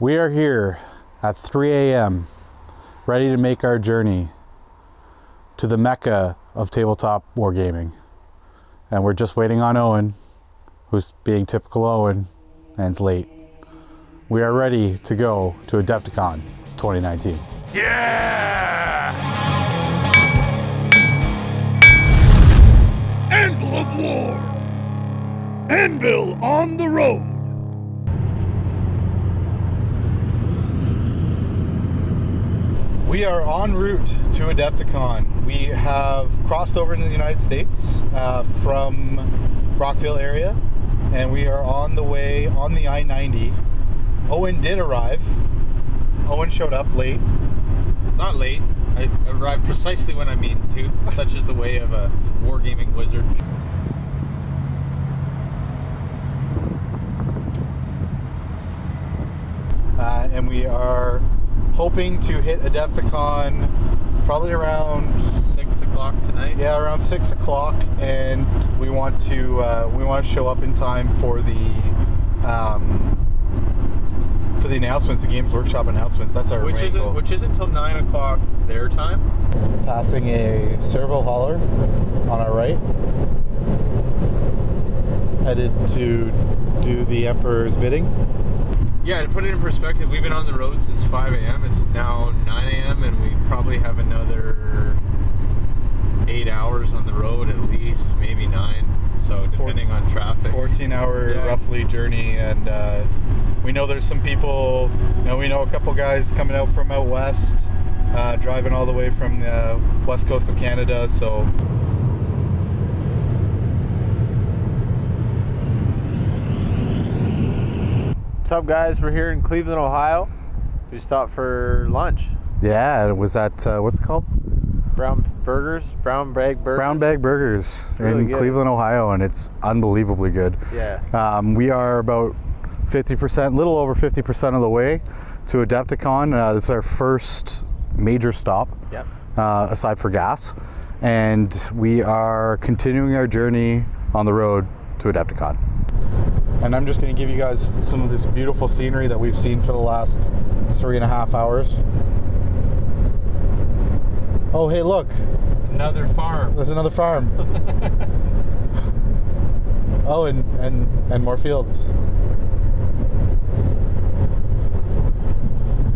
We are here at 3 a.m. ready to make our journey to the Mecca of tabletop wargaming. And we're just waiting on Owen, who's being typical Owen, and it's late. We are ready to go to Adepticon 2019. Yeah! Anvil of War! Anvil on the road! We are en route to Adepticon. We have crossed over into the United States from Brockville area, and we are on the way on the I-90. Owen did arrive. Owen showed up late. Not late. I arrived precisely when I mean to. Such is the way of a wargaming wizard. And we are hoping to hit Adepticon probably around 6 o'clock tonight. Yeah, around 6 o'clock, and we want to show up in time for the announcements, the Games Workshop announcements. That's our which isn't till 9 o'clock their time. Passing a servo hauler on our right, headed to do the Emperor's bidding. Yeah, to put it in perspective, we've been on the road since 5 a.m. It's now 9 a.m. and we probably have another 8 hours on the road at least, maybe 9. So depending on traffic. 14-hour roughly journey, and we know there's some people. We know a couple guys coming out from out west, driving all the way from the west coast of Canada. So. What's up, guys? We're here in Cleveland, Ohio. We stopped for lunch. Yeah, it was at what's it called? Brown Bag Burgers. Brown Bag Burgers really in good. Cleveland, Ohio, and it's unbelievably good. Yeah. We are about 50%, little over 50% of the way to Adepticon. It's our first major stop, Yep. Aside for gas, and we are continuing our journey on the road to Adepticon. And I'm just going to give you guys some of this beautiful scenery that we've seen for the last 3.5 hours. Oh, hey, look. Another farm. There's another farm. Oh, and more fields.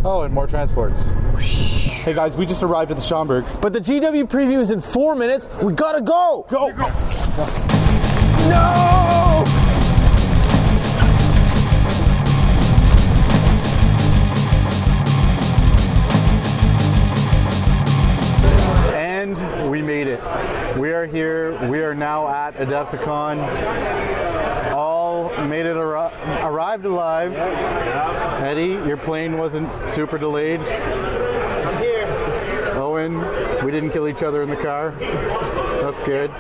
Oh, and more transports. Hey guys, we just arrived at the Schaumburg. But the GW preview is in 4 minutes. We gotta go! Go! No! And we made it. We are here. We are now at Adepticon. All made it, arrived alive. Eddie, your plane wasn't super delayed. I'm here. Owen, we didn't kill each other in the car. That's good.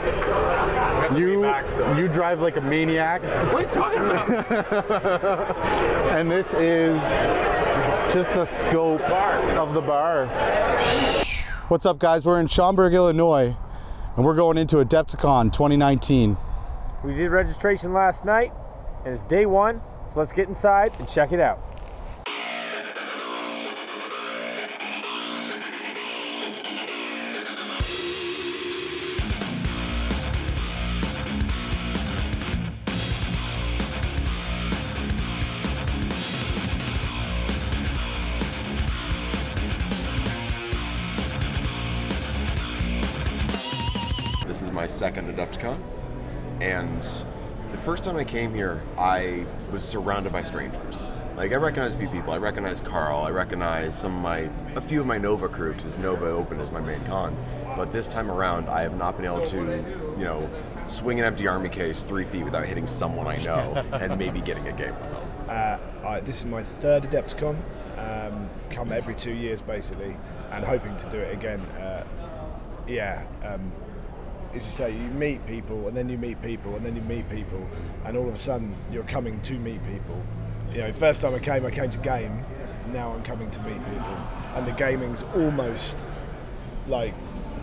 You drive like a maniac. What are you talking about? And this is just the scope of the bar. What's up, guys? We're in Schaumburg, Illinois, and we're going into Adepticon 2019. We did registration last night, and it's day 1, so let's get inside and check it out. This is my second Adepticon, and the first time I came here, I was surrounded by strangers. Like, I recognize a few people. I recognize Carl. I recognize a few of my Nova crew, because Nova opened as my main con. But this time around, I have not been able to, swing an empty army case 3 feet without hitting someone I know and maybe getting a game with them. This is my third Adepticon. Come every 2 years, basically, and hoping to do it again. As you say, you meet people, and then you meet people, and then you meet people, and all of a sudden you're coming to meet people. First time I came to game. Now I'm coming to meet people, and the gaming's almost like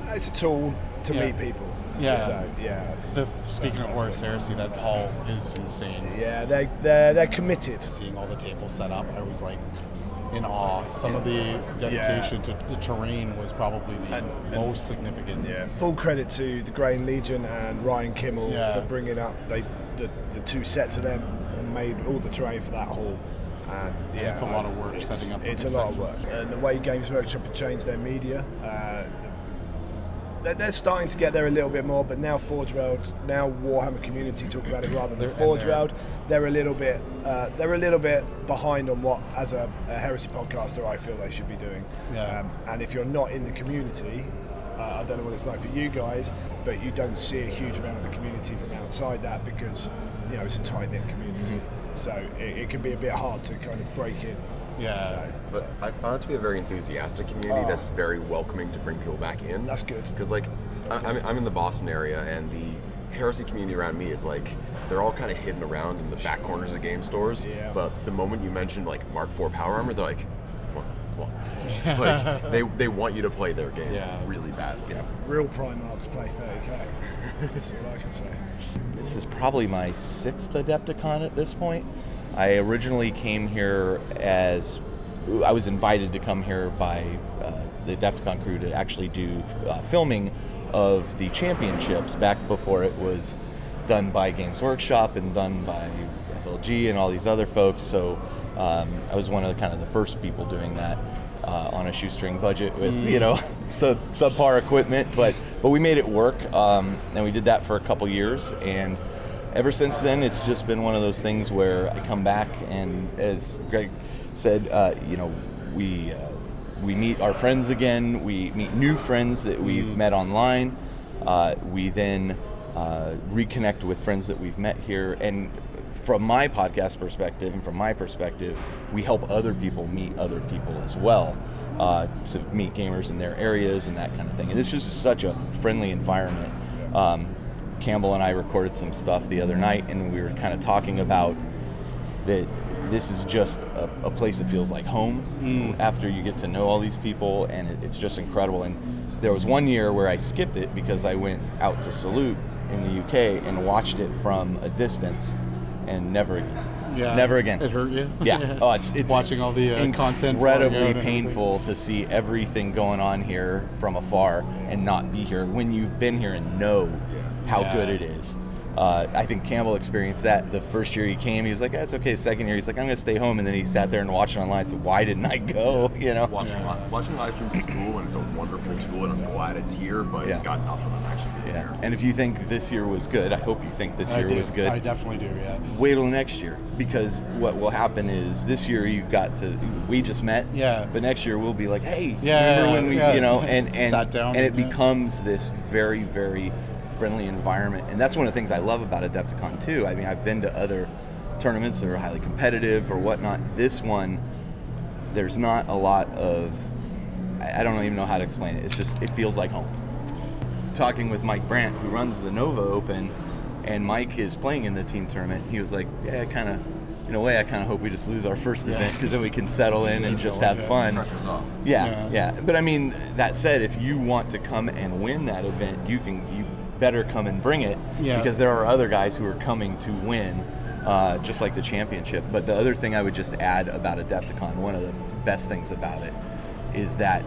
it's a tool to meet people. Yeah. So yeah. Speaking of Horus Heresy, that hall is insane. Yeah, they're committed. Seeing all the tables set up, I was like in awe. Some of the dedication to the terrain was probably the most significant. Yeah, full credit to the Grain Legion and Ryan Kimmel for bringing up the two sets of them and made all the terrain for that hall. And yeah, it's a lot of work setting up. It's a lot of work. And the way Games Workshop have changed their media, they're starting to get there a little bit more. But now Forge World, now Warhammer Community talk about it rather than Forge World. They're a little bit behind on what, as a Heresy podcaster, I feel they should be doing. Yeah. And if you're not in the community, I don't know what it's like for you guys, but you don't see a huge amount of the community from outside that because it's a tight-knit community. So it can be a bit hard to kind of break in. Yeah. So, but I found it to be a very enthusiastic community that's very welcoming to bring people back in. That's good. Because I'm in the Boston area, and the Heresy community around me is like they're all kind of hidden around in the back corners of game stores. Yeah. But the moment you mention like Mark IV power armor, they're like, what? Like they want you to play their game really bad. Yeah. Real Primarchs play 30k. That's all I can say. This is probably my 6th Adepticon at this point. I originally came here as I was invited to come here by the Adepticon crew to actually do filming of the championships back before it was done by Games Workshop and done by FLG and all these other folks. So I was one of the first people doing that on a shoestring budget with subpar equipment, but we made it work, and we did that for a couple years, and ever since then it's just been one of those things where I come back, and as Greg said, we meet our friends again, we meet new friends that we've met online, we then reconnect with friends that we've met here, and from my podcast perspective and from my perspective, we help other people meet other people as well, to meet gamers in their areas and that kind of thing. And it's just such a friendly environment. Campbell and I recorded some stuff the other night, and we were kind of talking about that this is just a place that feels like home after you get to know all these people, and it's just incredible. And there was one year where I skipped it because I went out to Salute in the UK and watched it from a distance, and never again. Yeah. Never again. It hurt you? Yeah. Oh, it's watching all the content. Incredibly painful to see everything going on here from afar and not be here when you've been here and know how good it is. I think Campbell experienced that the first year he came. He was like, "That's okay." Second year, he's like, "I'm going to stay home," and then he sat there and watched it online. So why didn't I go? Watching live streams is cool, and it's a wonderful tool, and I'm glad it's here. But it's got nothing on actually being here. And if you think this year was good, I hope you think this year was good. I definitely do. Yeah. Wait till next year, because what will happen is this year we just met. Yeah. But next year we'll be like, "Hey, yeah, remember when we, and sat down, and it becomes this very, very friendly environment." And that's one of the things I love about Adepticon too. I mean, I've been to other tournaments that are highly competitive or whatnot. This one, there's not a lot of, I don't even know how to explain it. It's just, it feels like home. Talking with Mike Brandt, who runs the Nova Open, and Mike is playing in the team tournament, he was like, "Yeah, in a way, I kind of hope we just lose our first event, because then we can settle in and just have fun." Pressure's off. Yeah. But I mean, that said, if you want to come and win that event, you better come and bring it, because there are other guys who are coming to win, just like the championship. But the other thing I would just add about Adepticon, one of the best things about it, is that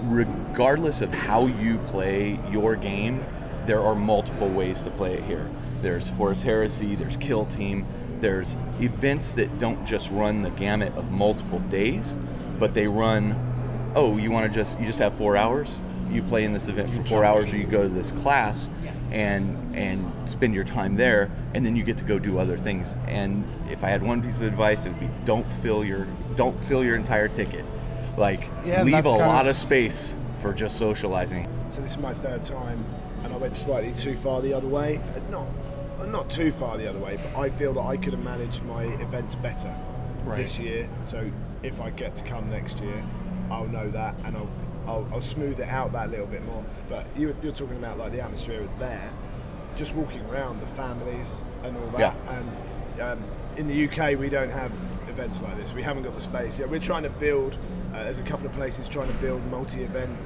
regardless of how you play your game, there are multiple ways to play it here. There's Horus Heresy, there's Kill Team, there's events that don't just run the gamut of multiple days, but they run, you just have 4 hours? You play in this event for 4 hours, or you go to this class and spend your time there, and then you get to go do other things. And if I had one piece of advice, it would be don't fill your entire ticket. Leave a lot of space for just socializing. So this is my 3rd time, and I went slightly too far the other way. Not too far the other way, but I feel that I could have managed my events better this year. So if I get to come next year, I'll know that, and I'll smooth it out that little bit more. But you're talking about the atmosphere there, just walking around, the families and all that. And in the UK, we don't have events like this. We haven't got the space. We're trying to build. There's a couple of places trying to build multi-event,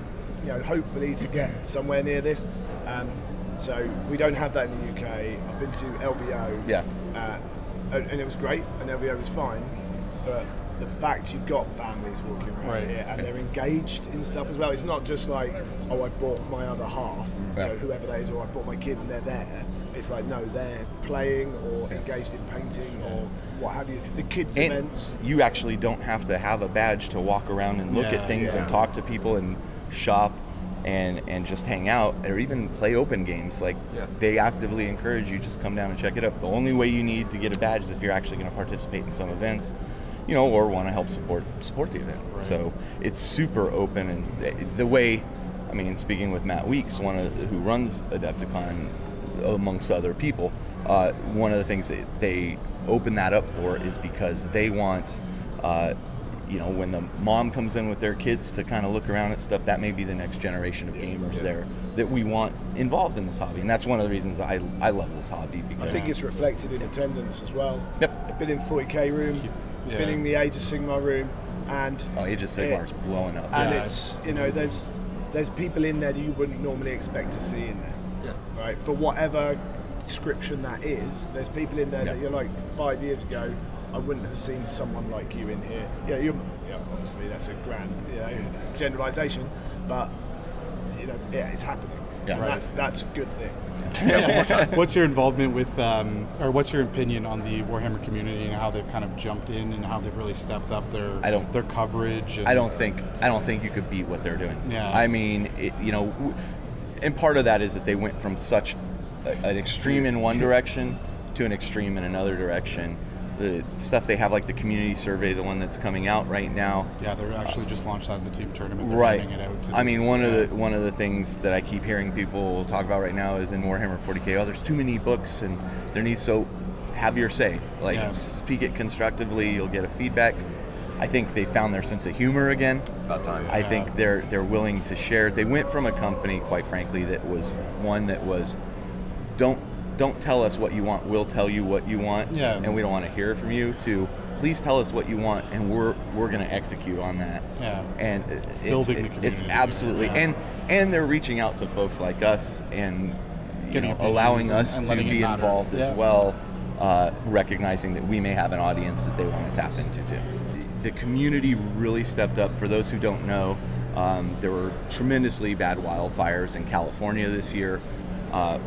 hopefully to get somewhere near this. So we don't have that in the UK. I've been to LVO, Yeah. And it was great, and LVO was fine, but the fact you've got families walking around here and they're engaged in stuff as well. It's not just like, oh, I bought my other half, you know, whoever that is, or I bought my kid and they're there. It's like, no, they're playing or engaged in painting or what have you. The kids' events. You actually don't have to have a badge to walk around and look at things and talk to people and shop and just hang out or even play open games. Like they actively encourage you, just come down and check it out. The only way you need to get a badge is if you're actually going to participate in some events, you know, or want to help support the event. So it's super open, and the way, I mean, speaking with Matt Weeks, who runs Adepticon, amongst other people, one of the things that they open that up for is because they want, you know, when the mom comes in with their kids to kind of look around at stuff, that may be the next generation of gamers there that we want involved in this hobby. And that's one of the reasons I love this hobby. Because I think it's reflected in attendance as well. Yep. I've been in 40K room, been in the Age of Sigmar room, and Age of Sigmar is blowing up. And it's, you know, there's people in there that you wouldn't normally expect to see in there. Yeah. Right. For whatever description that is, there's people in there that you're like 5 years ago, I wouldn't have seen someone like you in here. Yeah, obviously that's a grand, you know, generalization, but you know, it's happening. Yeah, and that's a good thing. What's your involvement with, or what's your opinion on the Warhammer community and how they've kind of jumped in and how they've really stepped up their coverage? And, I don't think you could beat what they're doing. Yeah. I mean, you know, and part of that is that they went from such an extreme in one direction to an extreme in another direction. The stuff they have, like the community survey, the one that's coming out right now. Yeah, they're actually just launched that in the team tournament. They're right. handing it out to I mean, one of the things that I keep hearing people talk about right now is in Warhammer 40K. Oh, there's too many books, and there needs have your say. Like, speak it constructively. You'll get a feedback. I think they found their sense of humor again. About time. I think they're willing to share. They went from a company, quite frankly, that was one that was don't tell us what you want, we'll tell you what you want, and we don't want to hear from you, to please tell us what you want and we're going to execute on that. And it's absolutely, and they're reaching out to folks like us and allowing us to be involved as well, recognizing that we may have an audience that they want to tap into too. The community really stepped up. For those who don't know, there were tremendously bad wildfires in California this year.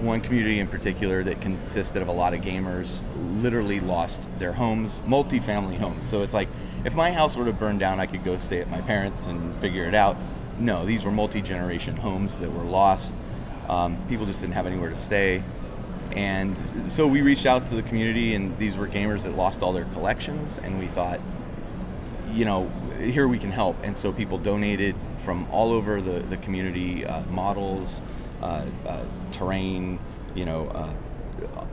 One community in particular that consisted of a lot of gamers literally lost their homes, multi-family homes. So it's like, if my house were to burn down, I could go stay at my parents and figure it out. No, these were multi-generation homes that were lost. People just didn't have anywhere to stay. And so we reached out to the community, and these were gamers that lost all their collections, and we thought, you know, here we can help. And so people donated from all over the community, models, terrain, you know,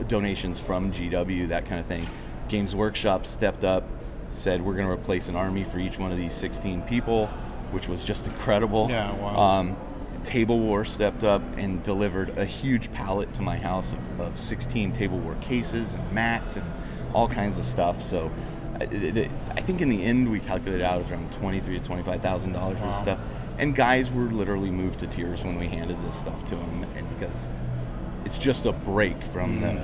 donations from GW, that kind of thing. Games Workshop stepped up, said we're going to replace an army for each one of these 16 people, which was just incredible. Yeah, wow. Table War stepped up and delivered a huge pallet to my house of 16 Table War cases and mats and all kinds of stuff. So I think in the end we calculated out it was around $23,000 to $25,000 worth of stuff. And guys were literally moved to tears when we handed this stuff to them, and because it's just a break from the,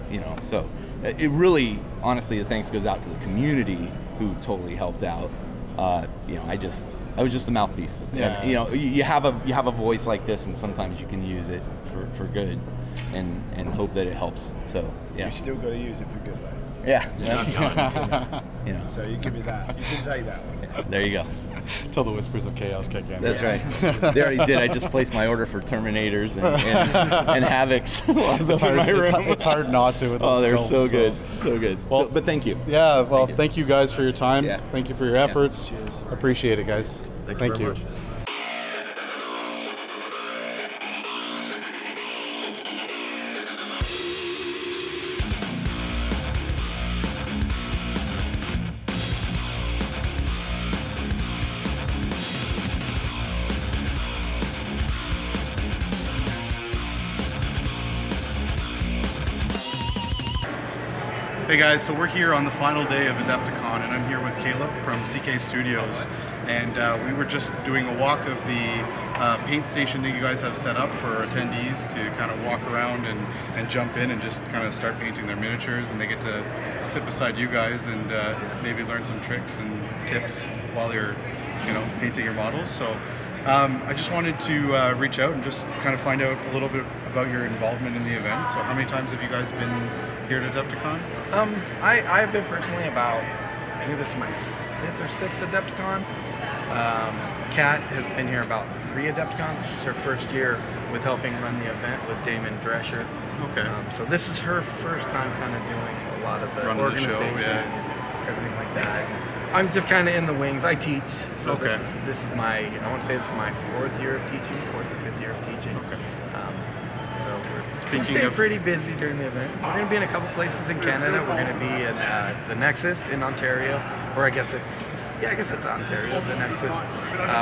you know. So it really, honestly, the thanks goes out to the community who totally helped out. You know, I was just a mouthpiece. Yeah. And, you know, you have a voice like this, and sometimes you can use it for good, and hope that it helps. So yeah. You still got to use it for good though. Yeah. You know. So you give me that. You can take that one. There you go. Until the whispers of chaos kick in. That's right. They already did. I just placed my order for Terminators and Havocs. It's hard not to. With they're so good. So good. Well, but thank you. Yeah, well, thank you guys for your time. Yeah. Thank you for your efforts. Cheers. Appreciate it, guys. Thank you very much. Hey guys, so we're here on the final day of Adepticon, and I'm here with Caleb from CK Studios, and we were just doing a walk of the paint station that you guys have set up for attendees to kind of walk around and jump in and just kind of start painting their miniatures, and they get to sit beside you guys and maybe learn some tricks and tips while you're, you know, painting your models. So I just wanted to reach out and just kind of find out a little bit about your involvement in the event. So how many times have you guys been here at Adepticon? I've been personally about, I think this is my 5th or 6th Adepticon. Kat has been here about 3 Adepticons. This is her first year with helping run the event with Damon Drescher. Okay. So this is her first time kind of doing a lot of the Running organization, the show, yeah. everything like that. I'm just kind of in the wings. I teach, so okay. this is my, I want to say this is my 4th year of teaching, 4th or 5th year of teaching. Okay. So we're staying pretty busy during the event. We're going to be in a couple places in Canada. We're going to be in the Nexus in Ontario, or I guess it's Ontario, the Nexus.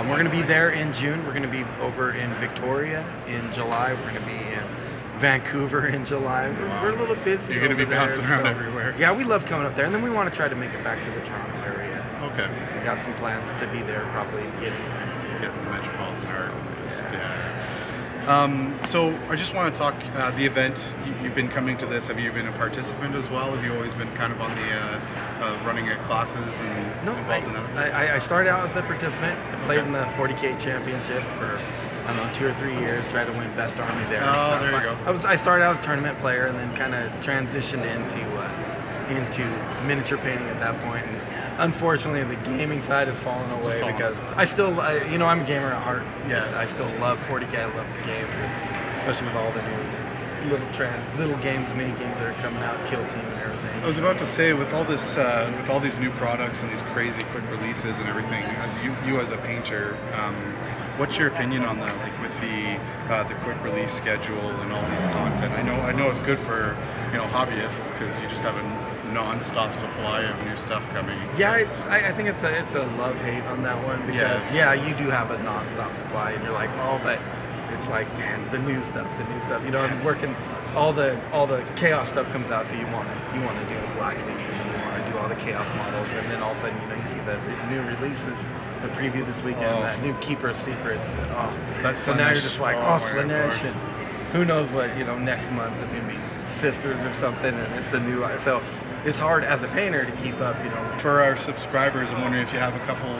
We're going to be there in June. We're going to be over in Victoria in July. We're going to be in Vancouver in July. We're a little busy. You're going to be bouncing around everywhere. Yeah, we love coming up there, and then we want to try to make it back to the Toronto area. Okay. We got some plans to be there probably beginning of next year. Getting the Metropolitan Art List, yeah. So I just want to talk the event. You've been coming to this. Have you been a participant as well? Have you always been kind of on the running at classes and involved in that? I started out as a participant. I played in the 40K championship for, I don't know, 2 or 3 years. Tried to win best army there. Oh, there you go. I started out as a tournament player and then kind of transitioned into miniature painting at that point. And unfortunately, the gaming side has fallen away because I still, you know, I'm a gamer at heart. Yeah. I still love 40K. I love the games, especially with all the new little games, mini games that are coming out, Kill Team and everything. I was about to say, with all this, with all these new products and these crazy quick releases and everything, as you as a painter, what's your opinion on that? Like with the quick release schedule and all these content. I know it's good for, you know, hobbyists because you just have a non-stop supply of new stuff coming. Yeah, I think it's a love-hate on that one because yeah, you do have a non-stop supply and you're like, oh, but it's like, man, the new stuff. You know, I'm working, all the chaos stuff comes out, so you want to do the black things, and you want to do all the chaos models, and then all of a sudden, you know, you see the new releases, the preview this weekend, that new Keeper's Secrets. And, so now you're just like, Slaanesh, and who knows what, you know, next month is gonna be Sisters or something, and it's the new. So it's hard as a painter to keep up, you know. For our subscribers, I'm wondering if you have a couple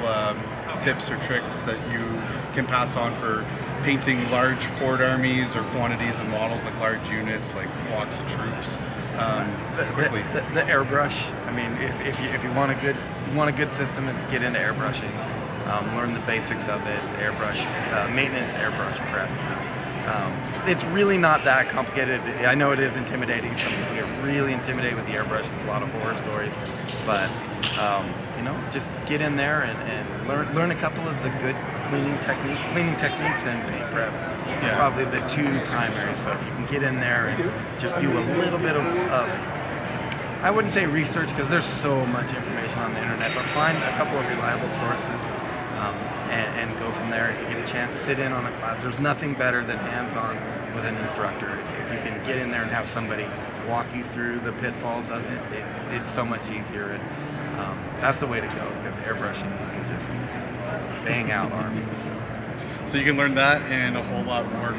tips or tricks that you can pass on for painting large horde armies or quantities of models, like large units, like blocks of troops. Quickly. The airbrush. I mean, if you want a good system, is get into airbrushing. Learn the basics of it. Airbrush maintenance, airbrush prep. It's really not that complicated. I know it is intimidating. Some people get really intimidated with the airbrush. There's a lot of horror stories, but you know, just get in there and learn a couple of the good cleaning techniques and paint prep. Yeah. Probably the 2 primary. So if you can get in there and just do a little bit of I wouldn't say research because there's so much information on the internet, but find a couple of reliable sources. And go from there. If you get a chance, sit in on a class. There's nothing better than hands-on with an instructor. If you can get in there and have somebody walk you through the pitfalls of it, it's so much easier. And that's the way to go, because airbrushing, you can just bang out armies. So you can learn that and a whole lot more.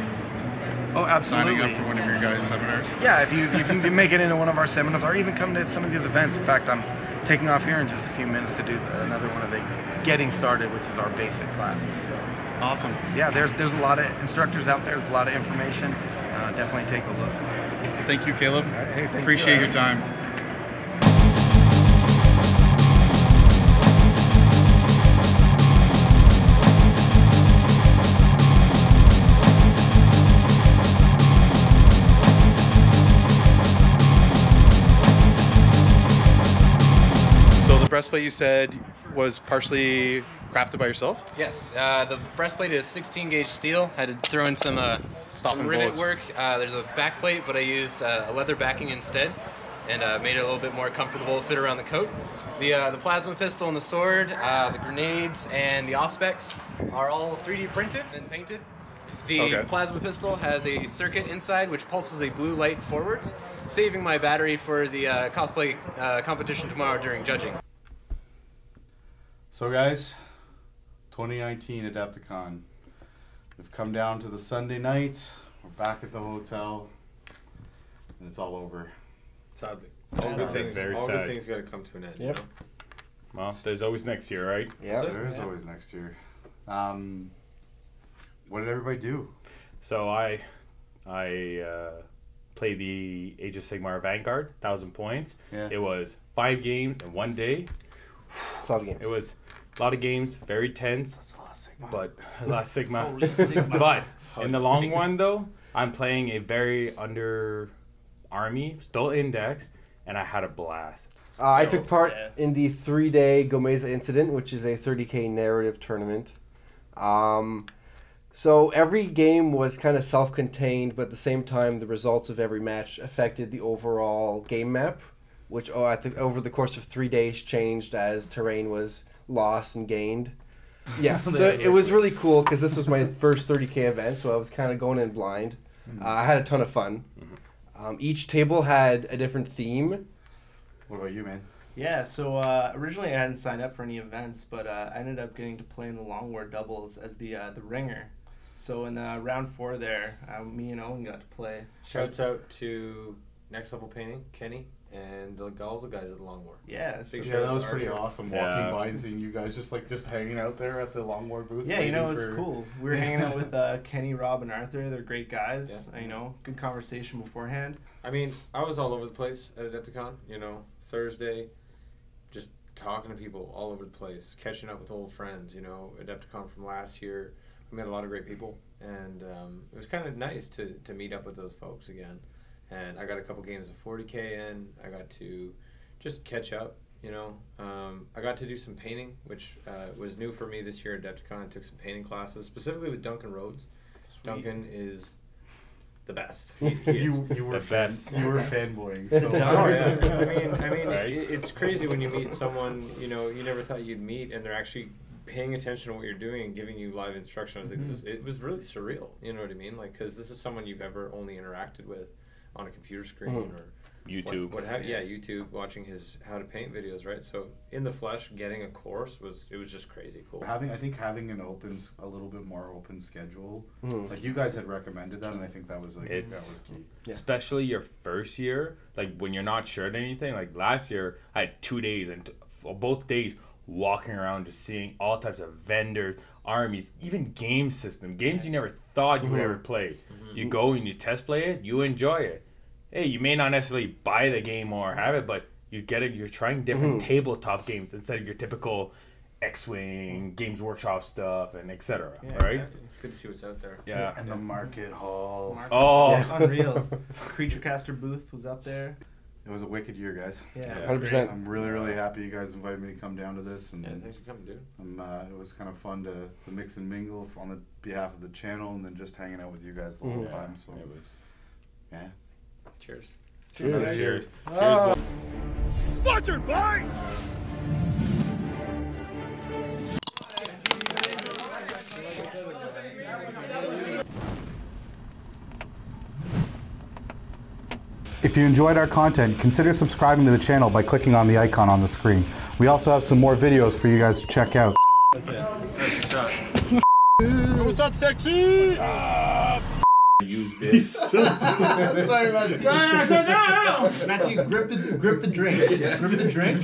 Oh, absolutely. Signing up for one of your guys' seminars. Yeah, if you can make it into one of our seminars, or even come to some of these events. In fact, I'm taking off here in just a few minutes to do another one of the Getting Started, which is our basic classes. So, awesome. Yeah, there's a lot of instructors out there. There's a lot of information. Definitely take a look. Thank you, Caleb. Hey, Appreciate your time. Breastplate, you said, was partially crafted by yourself? Yes, the breastplate is 16 gauge steel. Had to throw in some rivet work. There's a back plate, but I used a leather backing instead, and made it a little bit more comfortable to fit around the coat. The plasma pistol and the sword, the grenades, and the auspex are all 3D printed and painted. The plasma pistol has a circuit inside which pulses a blue light forwards, saving my battery for the cosplay competition tomorrow during judging. So guys, 2019 Adepticon. We've come down to the Sunday night. We're back at the hotel, and it's all over. Sadly. All good things got to come to an end. Yep. You know? Well, there's always next year, right? Yeah, there is always next year. What did everybody do? So I played the Age of Sigmar Vanguard, 1,000 points. Yeah. It was 5 games in 1 day. It's a lot of games. It was a lot of games, very tense. That's a lot of Sigma. But a lot of Sigma. But in the long run, though, I'm playing a very under army, still index, and I had a blast. I took part in the 3-day Gomeza incident, which is a 30k narrative tournament. So every game was kind of self-contained, but at the same time, the results of every match affected the overall game map, which over the course of 3 days changed as terrain was lost and gained. Yeah, so it was really cool because this was my first 30k event, so I was kind of going in blind. I had a ton of fun. Each table had a different theme. What about you, man? Yeah, so originally I hadn't signed up for any events, but I ended up getting to play in the Long War doubles as the ringer. So in round 4 there, me and Owen got to play. Shouts out to Next Level Painting, Kenny, and all the guys at the Long War. Yeah, so that was pretty awesome walking by and seeing you guys just hanging out there at the Long War booth. Yeah, it was cool. We were hanging out with Kenny, Rob, and Arthur. They're great guys. Yeah. Good conversation beforehand. I mean, I was all over the place at Adepticon. Thursday, just talking to people all over the place, catching up with old friends. Adepticon from last year. We met a lot of great people, and it was kind of nice to meet up with those folks again. And I got a couple games of 40k in. I got to just catch up, I got to do some painting, which was new for me this year at Adepticon. I took some painting classes, specifically with Duncan Rhodes. Sweet. Duncan is the best. You were the best. You were fanboying. So. I mean, right? It's crazy when you meet someone you never thought you'd meet, and they're actually paying attention to what you're doing and giving you live instruction. It was really surreal. You know what I mean? Because this is someone you've ever only interacted with on a computer screen or YouTube. YouTube, watching his how to paint videos, right? So in the flesh, getting a course was just crazy cool. I think having a little bit more open schedule, like you guys had recommended that, and I think that was key. Yeah. Especially your first year, like when you're not sure of anything. Like last year, I had 2 days, and both days walking around just seeing all types of vendors, armies, even game games you never thought you would ever play. You go and you test play it, you enjoy it. Hey, you may not necessarily buy the game or have it, but you get it. You're trying different tabletop games instead of your typical X-Wing, Games Workshop stuff, and etc. Right? Exactly. It's good to see what's out there. Yeah. And the market hall. It's unreal. Creature Caster booth was up there. It was a wicked year, guys. Yeah, 100%. I'm really, really happy you guys invited me to come down to this. And thanks for coming, dude. It was kind of fun to mix and mingle on the behalf of the channel, and then just hanging out with you guys the whole time. So it was. Yeah. Cheers. Cheers. Sponsored by. If you enjoyed our content, consider subscribing to the channel by clicking on the icon on the screen. We also have some more videos for you guys to check out. That's it. That's the shot. What's up, sexy? Use this. Sorry, Matthew. Matthew, grip the drink. Grip the drink.